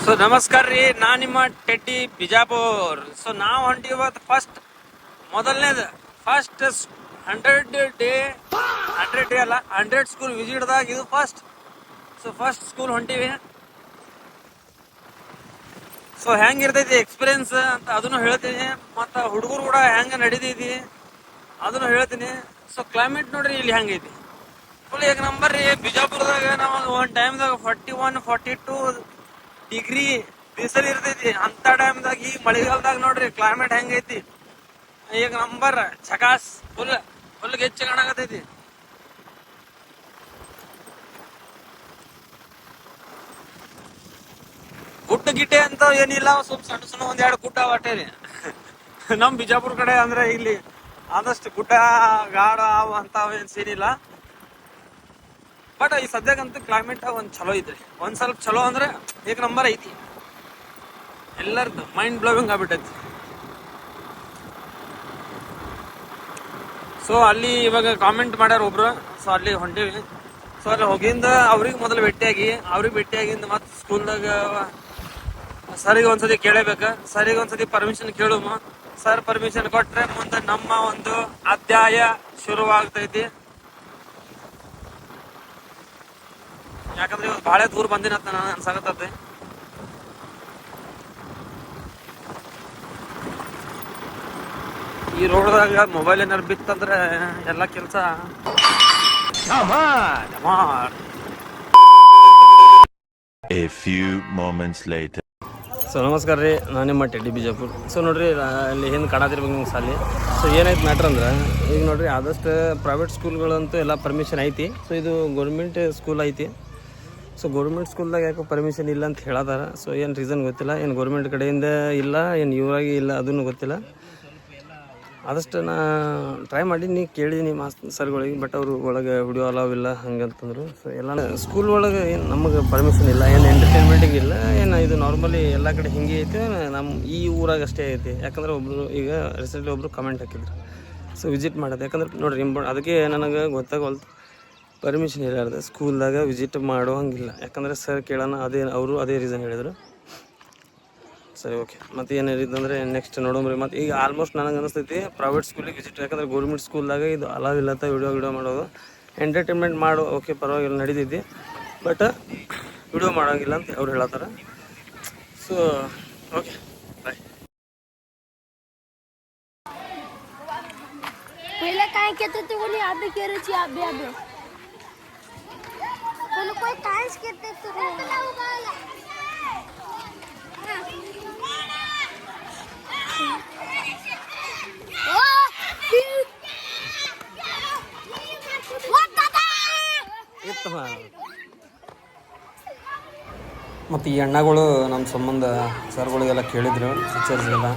So ನಮಸ್ಕಾರ ರೀ, ನಾನು ನಿಮ್ಮ ಟೆಡ್ಡಿ ಬಿಜಾಪುರ್. ಸೊ ನಾವು ಹೊಂಟಿವಿ ಇವತ್ತು ಮೊದಲನೇದು ಫಸ್ಟ್ 100 ಡೇ ಅಲ್ಲ 100 ಸ್ಕೂಲ್ ವಿಸಿಟ್ದಾಗ ಇದು ಫಸ್ಟ್. ಸೊ ಫಸ್ಟ್ ಸ್ಕೂಲ್ ಹೊಂಟಿವಿ. ಸೊ ಹೆಂಗಿರ್ತೈತಿ ಎಕ್ಸ್ಪೀರಿಯನ್ಸ್ ಅಂತ ಅದನ್ನು ಹೇಳ್ತೀನಿ, ಮತ್ತು ಹುಡುಗರು ಕೂಡ ಹೆಂಗೆ ನಡೀತೈತಿ ಅದನ್ನು ಹೇಳ್ತೀನಿ. ಸೊ ಕ್ಲೈಮೇಟ್ ನೋಡ್ರಿ ಇಲ್ಲಿ ಹೆಂಗೈತಿ, ಫುಲ್ ಈಗ ನಂಬರ್ ರೀ. ಬಿಜಾಪುರದಾಗ ನಾವು ಒಂದು ಟೈಮ್ದಾಗ 41-42 ಡಿಗ್ರಿ ಬಿಸಿಲು ಇರ್ತೈತಿ. ಅಂತ ಟೈಮ್ದಾಗ ಈ ಮಳೆಗಾಲದಾಗ ನೋಡ್ರಿ ಕ್ಲೈಮೇಟ್ ಹೆಂಗೈತಿ, ಈಗ ನಂಬರ್ ಚಕಾಸ್ ಫುಲ್ ಗೆಚ್ಚ ಕಾಣಕತೈತಿ. ಗುಡ್ಡ ಗಿಡ್ಡೆ ಅಂತ ಏನಿಲ್ಲ, ಸ್ವಲ್ಪ ಸಣ್ಣ ಸಣ್ಣ ಒಂದೆರಡು ಗುಡ್ಡ ಅಷ್ಟೇ ರೀ. ನಮ್ ಬಿಜಾಪುರ ಕಡೆ ಅಂದ್ರೆ ಇಲ್ಲಿ ಆದಷ್ಟು ಗುಡ್ಡ ಗಾಡ ಅಂತ ಏನ್ ಸೀನಿಲ್ಲ. ಬಟ್ ಈ ಸದ್ಯಕ್ಕಂತೂ ಕ್ಲೈಮೇಟ್ ಒಂದ್ ಚಲೋ ಐತ್ರಿ, ಒಂದ್ ಸ್ವಲ್ಪ ಚಲೋ ಅಂದ್ರೆ ಈಗ ನಂಬರ್ ಐತಿ. ಎಲ್ಲರದ್ದು ಮೈಂಡ್ ಬ್ಲೋವಿಂಗ್ ಆಗ್ಬಿಟ್ಟೈತಿ. ಸೊ ಅಲ್ಲಿ ಇವಾಗ ಕಾಮೆಂಟ್ ಮಾಡ್ಯಾರ ಒಬ್ರು. ಸೊ ಅಲ್ಲಿ ಹೊಂಟಿವಿ. ಸೊ ಅಲ್ಲಿ ಹೋಗಿಂದ ಅವ್ರಿಗೆ ಮೊದಲು ಭೇಟಿಯಾಗಿಂದ ಮತ್ತೆ ಸ್ಕೂಲ್ದಾಗ ಸರಿಗೆ ಒಂದ್ಸತಿ ಕೇಳಬೇಕು. ಸರಿಗೆ ಒಂದ್ಸತಿ ಪರ್ಮಿಷನ್ ಕೇಳುಮ. ಸರ್ ಪರ್ಮಿಷನ್ ಕೊಟ್ರೆ ಮುಂದೆ ನಮ್ಮ ಒಂದು ಅಧ್ಯಾಯ ಶುರುವಾಗ್ತೈತಿ. ಯಾಕಂದ್ರೆ ಇವತ್ತು ಬಹಳ ದೂರ ಬಂದಿನಂತ ನಾನು ಅನ್ಸಾಕತ್ತೈತಿ. ಈ ರೋಡ್ದಾಗ ಮೊಬೈಲ್ ಏನಾರು ಬಿತ್ತಂದ್ರೆ ಎಲ್ಲ ಕೆಲಸ A few moments later. So ನಮಸ್ಕಾರ ರೀ, ನಾನು ನಿಮ್ಮ ಟೆಡ್ಡಿ ಬಿಜಾಪುರ್. ಸೊ ನೋಡ್ರಿ ಅಲ್ಲಿ ಹಿಂದೆ ಕಾಣತಿರ್ಬೇಕು ನಿಮ್ಗೆ ಸಾಲಿ. ಸೊ ಏನಾಯ್ತು ಮ್ಯಾಟ್ರ್ ಅಂದ್ರೆ, ಈಗ ನೋಡ್ರಿ ಆದಷ್ಟು ಪ್ರೈವೇಟ್ ಸ್ಕೂಲ್ಗಳಂತೂ ಎಲ್ಲ ಪರ್ಮಿಷನ್ ಐತಿ. ಸೊ ಇದು ಗೌರ್ಮೆಂಟ್ ಸ್ಕೂಲ್ ಐತಿ. ಸೊ ಗೌರ್ಮೆಂಟ್ ಸ್ಕೂಲ್ದಾಗ ಯಾಕೋ ಪರ್ಮಿಷನ್ ಇಲ್ಲ ಅಂತ ಹೇಳತ್ತಾರ. ಸೊ ಏನು ರೀಸನ್ ಗೊತ್ತಿಲ್ಲ, ಏನು ಗೌರ್ಮೆಂಟ್ ಕಡೆಯಿಂದ ಇಲ್ಲ, ಏನು ಇವರಾಗಿ ಇಲ್ಲ ಅದನ್ನು ಗೊತ್ತಿಲ್ಲ. ಆದಷ್ಟು ನಾ ಟ್ರೈ ಮಾಡೀನಿ, ಕೇಳೀನಿ ಸರ್ಗಳಿಗೆ. ಬಟ್ ಅವರು ಒಳಗೆ ವಿಡಿಯೋ ಅಲಾವ್ ಇಲ್ಲ ಹಂಗಂತಂದ್ರು. ಸೊ ಎಲ್ಲ ಸ್ಕೂಲ್ ಒಳಗೆ ಏನು ನಮಗೆ ಪರ್ಮಿಷನ್ ಇಲ್ಲ, ಏನು ಎಂಟರ್ಟೈನ್ಮೆಂಟಿಗೆ ಇಲ್ಲ, ಏನು ಇದು ನಾರ್ಮಲಿ ಎಲ್ಲ ಕಡೆ ಹಿಂಗೆ ಐತಿ, ನಮ್ಮ ಈ ಊರಾಗ ಅಷ್ಟೇ ಐತಿ. ಯಾಕಂದ್ರೆ ಒಬ್ಬರು ಈಗ ರೀಸೆಂಟ್ಲಿ ಒಬ್ಬರು ಕಮೆಂಟ್ ಹಾಕಿದ್ರು. ಸೊ ವಿಸಿಟ್ ಮಾಡೋದು ಯಾಕಂದ್ರೆ ನೋಡಿರಿ ಅದಕ್ಕೆ ನನಗೆ ಗೊತ್ತಾಗಲ್ತು, ಪರ್ಮಿಷನ್ ಇರಲಾರ್ದು ಸ್ಕೂಲ್ದಾಗ ವಿಸಿಟ್ ಮಾಡೋ ಹಂಗಿಲ್ಲ. ಯಾಕಂದರೆ ಸರ್ ಕೇಳೋಣ ಅವರು ಅದೇ ರೀಸನ್ ಹೇಳಿದರು. ಸರಿ ಓಕೆ, ಮತ್ತು ಏನು ಹೇಳಿದಂದರೆ ನೆಕ್ಸ್ಟ್ ನೋಡೋಮ್ರಿ. ಮತ್ತು ಈಗ ಆಲ್ಮೋಸ್ಟ್ ನನಗೆ ಅನಿಸ್ತೈತಿ ಪ್ರೈವೇಟ್ ಸ್ಕೂಲಿಗೆ ವಿಸಿಟ್. ಯಾಕಂದರೆ ಗೌರ್ಮೆಂಟ್ ಸ್ಕೂಲ್ದಾಗ ಇದು ಅಲಾವ್ ಇಲ್ಲತ್ತ ವಿಡಿಯೋ ಮಾಡೋದು. ಎಂಟರ್ಟೈನ್ಮೆಂಟ್ ಮಾಡೋ ಓಕೆ ಪರವಾಗಿಲ್ಲ ನಡೀತೈತಿ, ಬಟ್ ವಿಡಿಯೋ ಮಾಡೋಂಗಿಲ್ಲ ಅಂತ ಅವ್ರು ಹೇಳತ್ತಾರ. So okay bye. पहले काय कहते थे बोले आप भी कह रहे थे आप भी पहले कोई कांस कहते थे ಮತ್ತು ಈ ಅಣ್ಣಗಳು ನಮ್ಮ ಸಂಬಂಧ ಸರ್ಗಳಿಗೆಲ್ಲ ಕೇಳಿದ್ರು, ಟೀಚರ್ಸ್ಗೆಲ್ಲ.